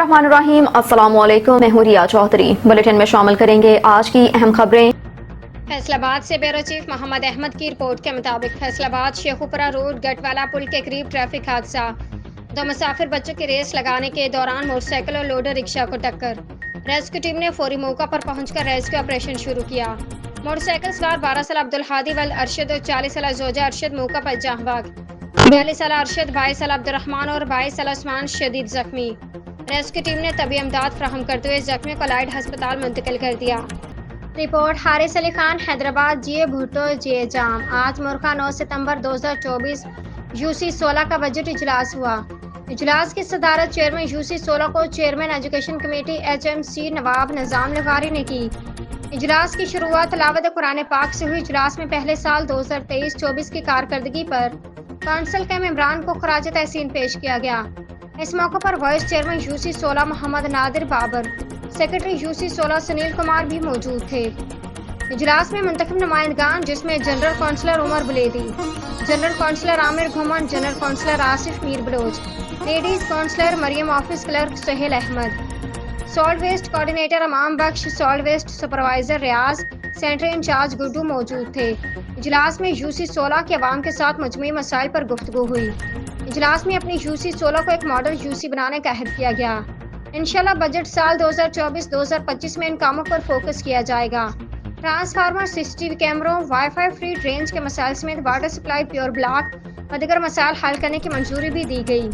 बिस्मिल्लाहिर्रहमानिर्रहीम। अस्सलामुअलैकुम। मैं हूं रिया चौधरी। बुलेटिन में शामिल करेंगे आज की अहम खबरें। फैसलाबाद से ब्यूरो चीफ मोहम्मद अहमद की रिपोर्ट के मुताबिक फैसलाबाद शेखुपुरा रोड गटवाला पुल के करीब ट्रैफिक हादसा। दो मुसाफिर बच्चों की रेस लगाने के दौरान मोटरसाइकिल और लोडर रिक्शा को टक्कर। रेस्क्यू टीम ने फौरी मौका पर पहुंचकर रेस्क्यू ऑपरेशन शुरू किया। मोटरसाइकिल सवार 12 साल अब्दुल हादी वल अरशद और 40 साल जोजा अरशद मौका पर जाँ बाग। 42 साल अरशद, 22 साल अब्दुर्रहमान और 22 साल उस्मान शदीद जख्मी। रेस्क्यू टीम ने तबी इमदाद फराहम करते हुए जख्मियों को लाइट अस्पताल मुंतकिल कर दिया। रिपोर्ट हारिस अली खान, हैदराबाद। जिए भुट्टो जिए जाम। आज मुर्खा 9 सितंबर 2024 यूसी 16 का बजट इजलास हुआ। इजलास की सदारत चेयरमैन यूसी 16 को चेयरमैन एजुकेशन कमेटी HMC नवाब निजाम लगारी ने की। इजलास की शुरुआत तिलावत कुरान पाक से हुई। इजलास में पहले साल 2023-24 की कारकर्दगी पर कौंसिल के मेंबरान को खराज तहसीन पेश किया गया। इस मौके पर vice chairman UC 16 Mohammad Nadir Babar, secretary UC 16 Sunil Kumar भी मौजूद थे। इजलास में मुंतखब नुमाइंदगान जिसमें general councillor Umar Buledi, general councillor Amir Ghuman, general councillor Asif Mir Baloch, ladies councillor Maryam, office clerk Suhail Ahmed, solid waste coordinator Imam Bakhsh, solid waste supervisor Riaz, centre incharge Guddu मौजूद थे। इजलास में यूसी 16 के अवाम के साथ मजमूई मसाइल पर गुफ्तगू हुई। इजलास में अपनी यूसी 16 को एक मॉडल यूसी बनाने का अहद किया गया। इंशाल्लाह बजट साल 2024-2025 में इन कामों पर फोकस किया जाएगा। ट्रांसफार्मर, CCTV कैमरों, वाईफाई फ्री रेंज के मसाइल समेत वाटर सप्लाई, प्योर ब्लॉक और दीगर मसाइल हल करने की मंजूरी भी दी गई।